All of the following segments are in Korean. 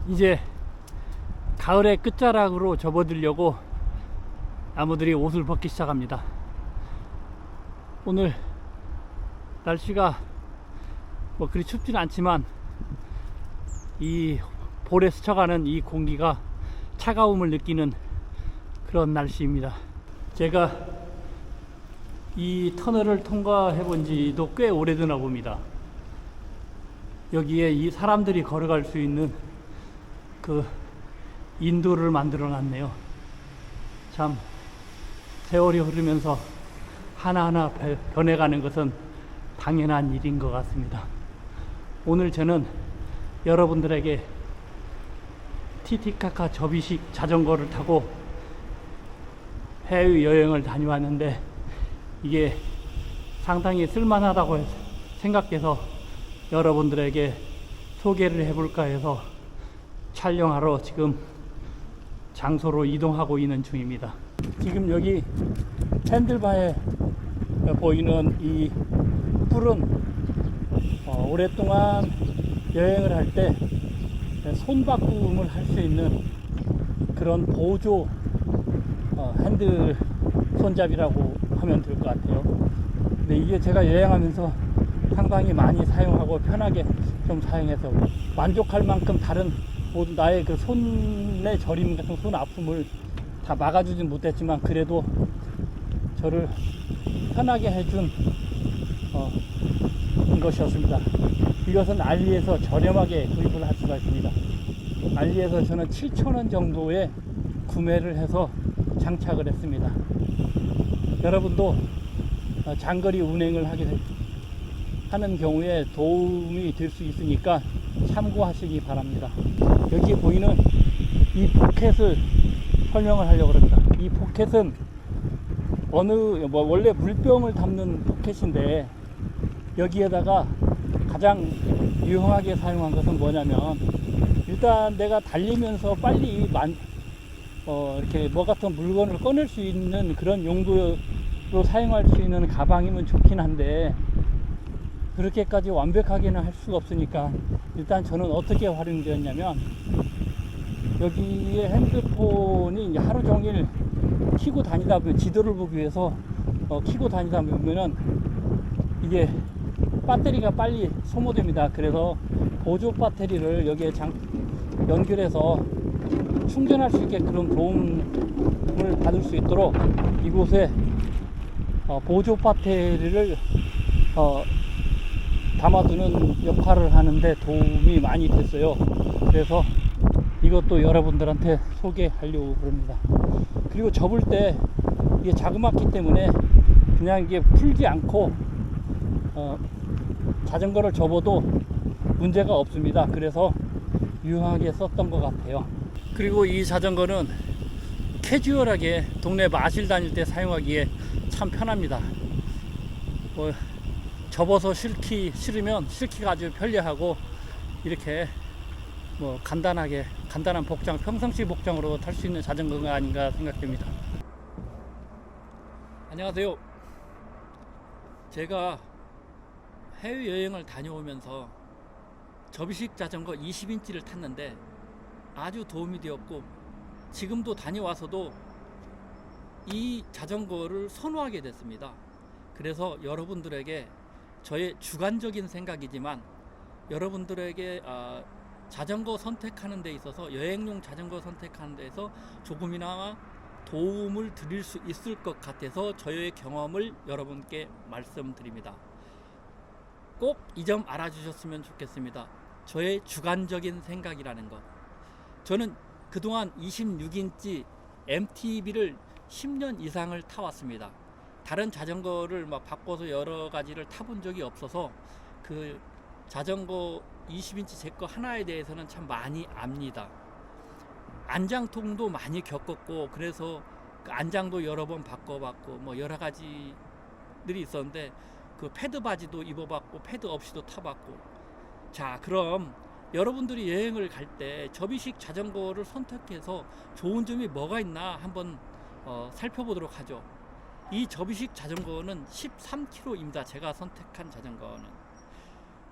이제 가을의 끝자락으로 접어들려고 나무들이 옷을 벗기 시작합니다. 오늘 날씨가 뭐 그리 춥진 않지만 이 볼에 스쳐가는 이 공기가 차가움을 느끼는 그런 날씨입니다. 제가 이 터널을 통과해 본 지도 꽤 오래되나 봅니다. 여기에 이 사람들이 걸어갈 수 있는 그 인도를 만들어 놨네요. 참 세월이 흐르면서 하나하나 변해가는 것은 당연한 일인 것 같습니다. 오늘 저는 여러분들에게 티티카카 접이식 자전거를 타고 해외여행을 다녀왔는데 이게 상당히 쓸만하다고 생각해서 여러분들에게 소개를 해볼까 해서 촬영하러 지금 장소로 이동하고 있는 중입니다. 지금 여기 핸들바에 보이는 이 뿔은 오랫동안 여행을 할 때 손바꿈을 할 수 있는 그런 보조 핸들 손잡이라고 하면 될 것 같아요. 근데 이게 제가 여행하면서 상당히 많이 사용하고 편하게 좀 사용해서 만족할 만큼 다른 모든 나의 그 손의 저림 같은 손 아픔을 다 막아주진 못했지만 그래도 저를 편하게 해준 것이었습니다. 이것은 알리에서 저렴하게 구입을 할 수가 있습니다. 알리에서 저는 7,000원 정도에 구매를 해서 장착을 했습니다. 여러분도 장거리 운행을 하는 경우에 도움이 될 수 있으니까 참고하시기 바랍니다. 여기 보이는 이 포켓을 설명을 하려고 합니다. 이 포켓은 원래 물병을 담는 포켓인데 여기에다가 가장 유용하게 사용한 것은 뭐냐면 일단 내가 달리면서 빨리 이렇게 뭐 같은 물건을 꺼낼 수 있는 그런 용도로 사용할 수 있는 가방이면 좋긴 한데 그렇게까지 완벽하게는 할 수가 없으니까 일단 저는 어떻게 활용되었냐면 여기에 핸드폰이 이제 하루 종일 켜고 다니다 보면 지도를 보기 위해서 켜고 다니다 보면은 이게 배터리가 빨리 소모됩니다. 그래서 보조 배터리를 여기에 연결해서 충전할 수 있게 그런 도움을 받을 수 있도록 이곳에 보조 배터리를 담아두는 역할을 하는데 도움이 많이 됐어요. 그래서 이것도 여러분들한테 소개하려고 그럽니다. 그리고 접을 때 이게 자그맣기 때문에 그냥 이게 풀지 않고 자전거를 접어도 문제가 없습니다. 그래서 유용하게 썼던 것 같아요. 그리고 이 자전거는 캐주얼하게 동네 마실 다닐 때 사용하기에 참 편합니다. 접어서 실으면 실기가 아주 편리하고 이렇게 간단한 복장, 평상시 복장으로 탈 수 있는 자전거가 아닌가 생각됩니다. 안녕하세요. 제가 해외여행을 다녀오면서 접이식 자전거 20인치를 탔는데 아주 도움이 되었고 지금도 다녀와서도 이 자전거를 선호하게 됐습니다. 그래서 여러분들에게 저의 주관적인 생각이지만 여러분들에게 자전거 선택하는 데 있어서 여행용 자전거 선택하는 데서 조금이나마 도움을 드릴 수 있을 것 같아서 저의 경험을 여러분께 말씀드립니다. 꼭 이 점 알아주셨으면 좋겠습니다. 저의 주관적인 생각이라는 것. 저는 그동안 26인치 MTB를 10년 이상을 타왔습니다. 다른 자전거를 바꿔서 여러 가지를 타본 적이 없어서 그 자전거 20인치 제 거 하나에 대해서는 참 많이 압니다. 안장통도 많이 겪었고 그래서 그 안장도 여러 번 바꿔봤고 여러 가지들이 있었는데 그 패드 바지도 입어봤고 패드 없이도 타봤고. 자, 그럼 여러분들이 여행을 갈 때 접이식 자전거를 선택해서 좋은 점이 뭐가 있나 한번 살펴보도록 하죠. 이 접이식 자전거는 13kg입니다. 제가 선택한 자전거는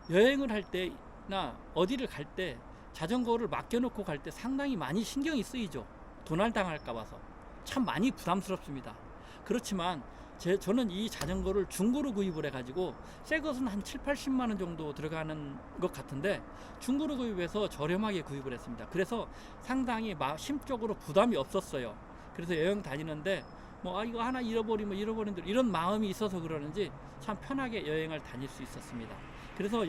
여행을 할 때나 어디를 갈 때 자전거를 맡겨놓고 갈 때 상당히 많이 신경이 쓰이죠. 도난당할까 봐서 참 많이 부담스럽습니다. 그렇지만 저는 이 자전거를 중고로 구입을 해가지고 새 것은 한 7, 80만 원 정도 들어가는 것 같은데 중고로 구입해서 저렴하게 구입을 했습니다. 그래서 상당히 심적으로 부담이 없었어요. 그래서 여행 다니는데 이거 하나 잃어버리면 이런 마음이 있어서 그러는지 참 편하게 여행을 다닐 수 있었습니다. 그래서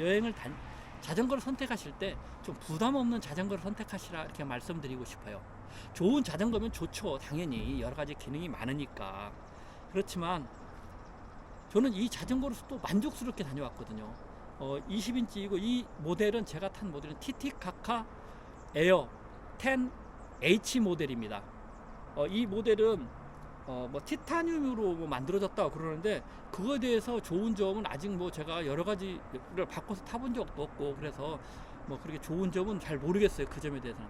자전거를 선택하실 때 좀 부담 없는 자전거를 선택하시라 이렇게 말씀드리고 싶어요. 좋은 자전거면 좋죠. 당연히 여러 가지 기능이 많으니까. 그렇지만 저는 이 모델로서 또 만족스럽게 다녀왔거든요. 20인치이고 이 모델은 제가 탄 모델은 티티카카 에어 10H 모델입니다. 이 모델은 티타늄으로 만들어졌다고 그러는데 그거에 대해서 좋은 점은 아직 제가 여러 가지를 바꿔서 타본 적도 없고 그래서 그렇게 좋은 점은 잘 모르겠어요. 그 점에 대해서는.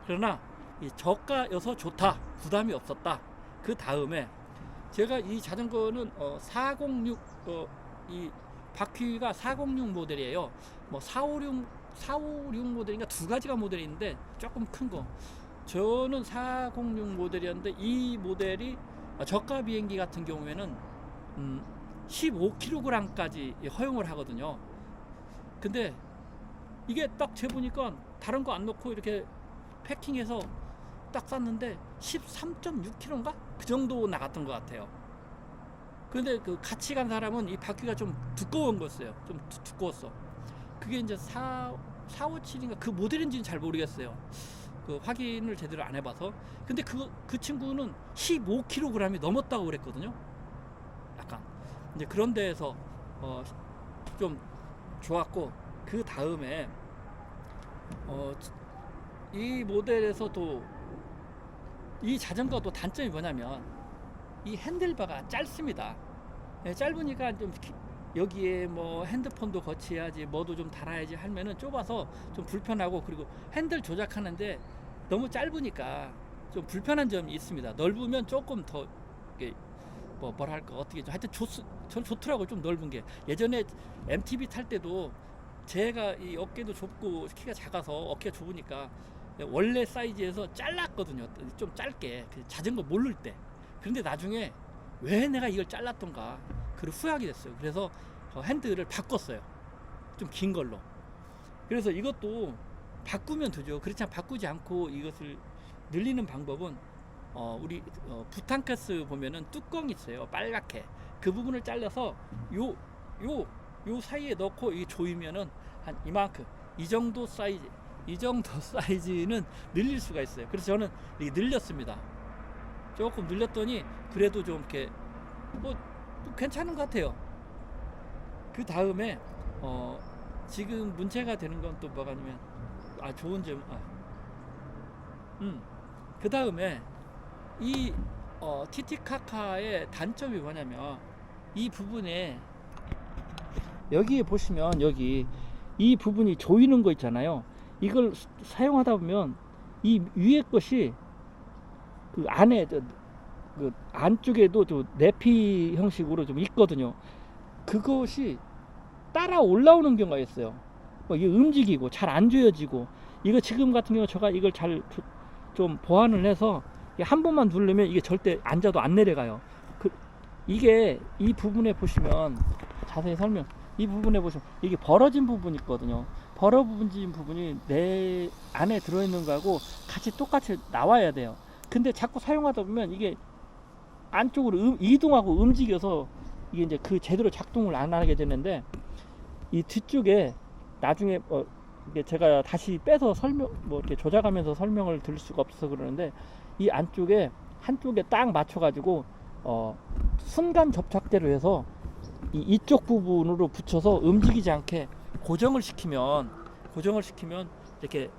그러나 이 저가여서 좋다, 부담이 없었다. 그 다음에 제가 이 자전거는 406 이 바퀴가 406 모델이에요. 456 모델인가 두 가지가 모델이 있는데 조금 큰 거. 저는 406 모델이었는데 이 모델이 저가 비행기 같은 경우에는 15kg까지 허용을 하거든요. 근데 이게 딱 재보니까 다른 거 안 넣고 이렇게 패킹해서 딱 쌌는데 13.6kg인가? 그 정도 나갔던 것 같아요. 근데 그 같이 간 사람은 이 바퀴가 좀 두꺼운 거였어요. 좀 두꺼웠어. 그게 이제 457인가 그 모델인지는 잘 모르겠어요. 그 확인을 제대로 안 해봐서. 근데 그 친구는 15kg이 넘었다고 그랬거든요. 약간 이제 그런 데에서 좀 좋았고, 그 다음에 이 모델에서도 이 자전거도 단점이 뭐냐면 이 핸들바가 짧습니다. 짧으니까 좀 여기에 핸드폰도 거치해야지 뭐도 좀 달아야지 하면은 좁아서 좀 불편하고, 그리고 핸들 조작하는데 너무 짧으니까 좀 불편한 점이 있습니다. 넓으면 조금 더 뭐랄까 어떻게 좀 하여튼 전 좋더라고요. 좀 넓은 게. 예전에 MTB 탈 때도 제가 이 어깨도 좁고 키가 작아서 어깨가 좁으니까 원래 사이즈에서 잘랐거든요. 좀 짧게 자전거 모를 때. 그런데 나중에 왜 내가 이걸 잘랐던가 그걸 후회하게 됐어요. 그래서 핸들을 바꿨어요. 좀 긴 걸로. 그래서 이것도 바꾸면 되죠. 그렇지만 바꾸지 않고 이것을 늘리는 방법은 우리 부탄가스 보면은 뚜껑이 있어요. 빨갛게. 그 부분을 잘라서 요 사이에 넣고 이 조이면은 한 이만큼, 이 정도 사이즈는 늘릴 수가 있어요. 그래서 저는 이렇게 늘렸습니다. 조금 늘렸더니 그래도 좀 이렇게 괜찮은 것 같아요. 그 다음에 지금 문제가 되는 건 또 뭐가 아니면 좋은 점. 그 다음에 이 티티카카의 단점이 뭐냐면 이 부분에 여기에 보시면 여기 이 부분이 조이는 거 있잖아요. 이걸 사용하다 보면 이 위에 것이 그 안에 그 안쪽에도 좀 내피 형식으로 좀 있거든요. 그것이 따라 올라오는 경우가 있어요. 이게 움직이고 잘 안 조여지고, 이거 지금 같은 경우 제가 이걸 잘 좀 보완을 해서 한 번만 누르면 이게 절대 앉아도 안 내려가요. 이게 이 부분에 보시면 자세히 설명, 이 부분에 보시면 이게 벌어진 부분이 있거든요. 벌어진 부분이 내 안에 들어있는 거하고 같이 똑같이 나와야 돼요. 근데 자꾸 사용하다 보면 이게 안쪽으로 이동하고 움직여서 이게 이제 제대로 작동을 안 하게 되는데, 이 뒤쪽에 나중에 이게 제가 다시 빼서 이렇게 조작하면서 설명을 드릴 수가 없어서 그러는데, 이 안쪽에 한쪽에 딱 맞춰가지고 순간 접착제로 해서 이쪽 부분으로 붙여서 움직이지 않게 고정을 시키면 이렇게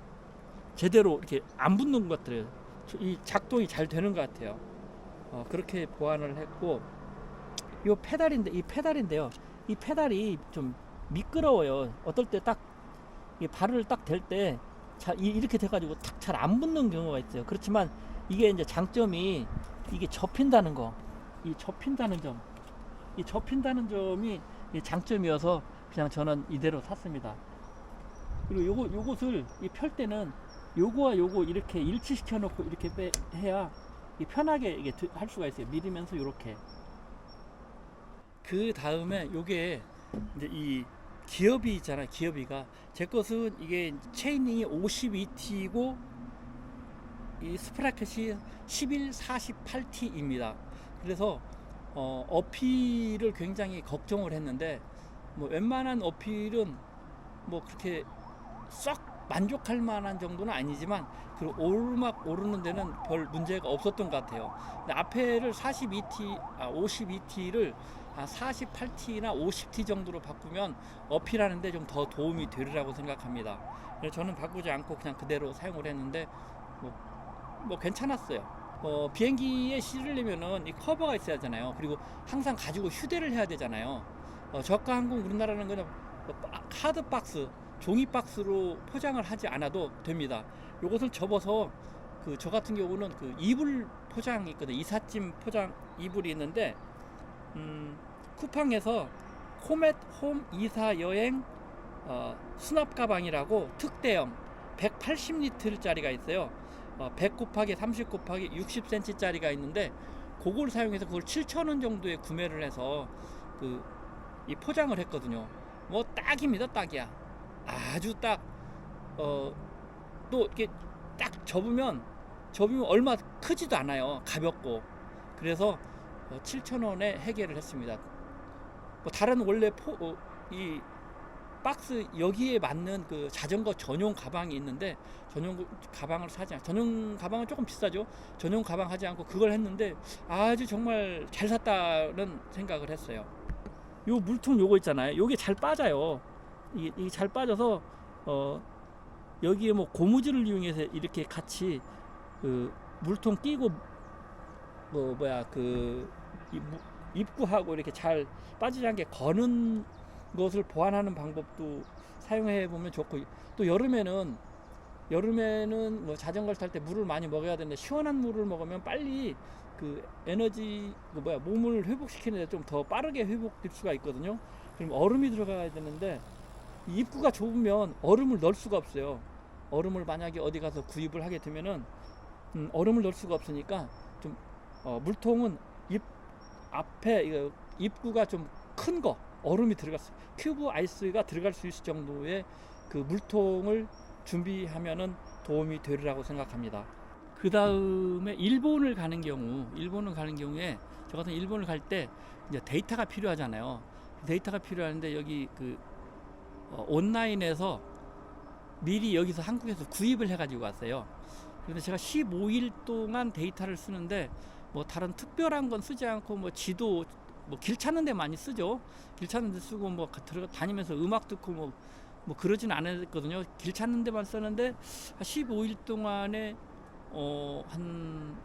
제대로 이렇게 안 붙는 것들이 이 작동이 잘 되는 것 같아요. 그렇게 보완을 했고, 이 페달인데요. 이 페달이 좀 미끄러워요. 어떨 때 딱 발을 딱 댈 때 이렇게 돼가지고 딱 잘 안 붙는 경우가 있어요. 그렇지만 이게 이제 장점이 이게 접힌다는 거, 이 접힌다는 점이 장점이어서 그냥 저는 이대로 샀습니다. 그리고 요것을 펼 때는 요거와 요거 이렇게 일치시켜 놓고 이렇게 해야 편하게 이게 할 수가 있어요. 밀으면서 요렇게. 그 다음에 요게 이제 이 기어비 있잖아요. 기어비가 제 것은 이게 체이닝이 52T이고 이 스프라켓이 1148T입니다. 그래서 어필을 굉장히 걱정을 했는데 뭐 웬만한 어필은 뭐 그렇게 썩 만족할 만한 정도는 아니지만 그 오르막 오르는 데는 별 문제가 없었던 것 같아요. 근데 앞에를 52T를 48T나 50T 정도로 바꾸면 어필하는데 좀 더 도움이 되리라고 생각합니다. 그래서 저는 바꾸지 않고 그냥 그대로 사용을 했는데 뭐 괜찮았어요. 비행기에 실으려면은 이 커버가 있어야 하잖아요. 그리고 항상 가지고 휴대를 해야 되잖아요. 저가 항공 우리나라는 그냥 하드 박스, 종이 박스로 포장을 하지 않아도 됩니다. 요것을 접어서 저 같은 경우는 그 이불 포장이 있거든요. 이삿짐 포장 이불이 있는데 쿠팡에서 코멧 홈 이사 여행 수납 가방이라고 특대형 180리터짜리가 있어요. 100 곱하기 30 곱하기 60cm 짜리가 있는데 그걸 사용해서 그걸 7,000원 정도에 구매를 해서 이 포장을 했거든요. 뭐 딱입니다. 딱이야. 아주 딱 또 이렇게 딱 접으면 얼마 크지도 않아요. 가볍고. 그래서 7,000원에 해결을 했습니다. 뭐 다른 원래 이 박스 여기에 맞는 그 자전거 전용 가방이 있는데 전용 가방을 사지 않고, 전용 가방은 조금 비싸죠. 전용 가방 하지 않고 그걸 했는데 아주 정말 잘 샀다는 생각을 했어요. 요 물통 요거 있잖아요. 요게 잘 빠져요. 이게 잘 빠져서 여기에 뭐 고무줄을 이용해서 이렇게 같이 물통 끼고 입구하고 이렇게 잘 빠지지 않게 거는 것을 보완하는 방법도 사용해 보면 좋고, 또 여름에는 뭐 자전거를 탈 때 물을 많이 먹어야 되는데 시원한 물을 먹으면 빨리 에너지 몸을 회복시키는데 좀 더 빠르게 회복될 수가 있거든요. 그럼 얼음이 들어가야 되는데 이 입구가 좁으면 얼음을 넣을 수가 없어요. 얼음을 만약에 어디 가서 구입을 하게 되면은 얼음을 넣을 수가 없으니까 좀 물통은 앞에 입구가 좀 큰 거, 얼음이 들어갔어요. 큐브 아이스가 들어갈 수 있을 정도의 그 물통을 준비하면은 도움이 되리라고 생각합니다. 그 다음에 일본을 가는 경우에 저 같은 일본을 갈 때 이제 데이터가 필요하잖아요. 데이터가 필요한데 여기 온라인에서 미리 여기서 한국에서 구입을 해가지고 왔어요. 그런데 제가 15일 동안 데이터를 쓰는데 뭐 다른 특별한 건 쓰지 않고 뭐 지도 길 찾는 데 많이 쓰죠. 길 찾는 데 쓰고 뭐 다니면서 음악 듣고 뭐 그러진 않았거든요. 길 찾는 데만 쓰는데 15일 동안에 한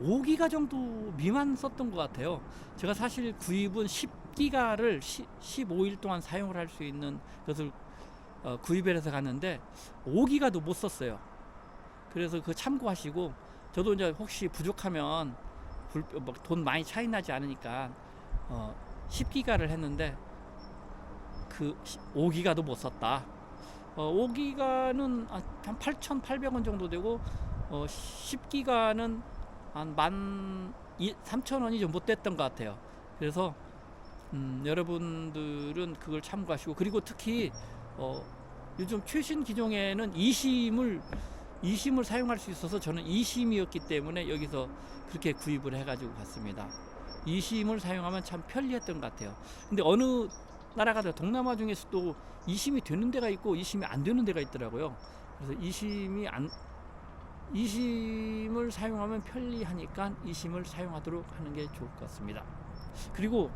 5기가 정도 미만 썼던 것 같아요. 제가 사실 구입은 10기가를 15일 동안 사용을 할 수 있는 것을 구입을 해서 갔는데 5기가도 못 썼어요. 그래서 참고하시고, 저도 이제 혹시 부족하면 돈 많이 차이 나지 않으니까 10기가를 했는데 5기가도 못 썼다. 5기가는 한 8,800원 정도 되고 10기가는 한 13,000원이 좀 못 됐던 것 같아요. 그래서 여러분들은 그걸 참고하시고, 그리고 특히 요즘 최신 기종에는 eSIM을 사용할 수 있어서 저는 eSIM이었기 때문에 여기서 그렇게 구입을 해가지고 갔습니다. eSIM을 사용하면 참 편리했던 것 같아요. 근데 어느 나라가 동남아 중에서도 eSIM이 되는 데가 있고 eSIM이 안 되는 데가 있더라고요. 그래서 eSIM을 사용하면 편리하니까 eSIM을 사용하도록 하는 게 좋을 것 같습니다. 그리고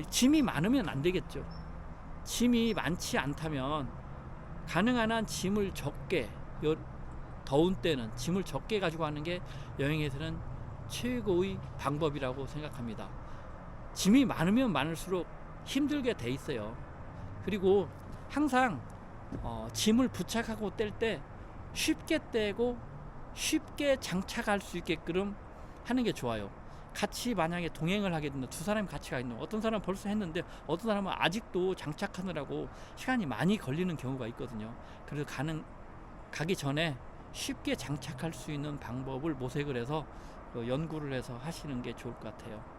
짐이 많으면 안 되겠죠. 짐이 많지 않다면 가능한 한 짐을 적게, 더운 때는 짐을 적게 가지고 가는 게 여행에서는 최고의 방법이라고 생각합니다. 짐이 많으면 많을수록 힘들게 돼 있어요. 그리고 항상 짐을 부착하고 뗄 때 쉽게 떼고 쉽게 장착할 수 있게끔 하는 게 좋아요. 같이 만약에 동행을 하게 된다. 두 사람이 같이 가 있는, 어떤 사람은 벌써 했는데 어떤 사람은 아직도 장착하느라고 시간이 많이 걸리는 경우가 있거든요. 그래서 가기 전에 쉽게 장착할 수 있는 방법을 모색을 해서 연구를 해서 하시는 게 좋을 것 같아요.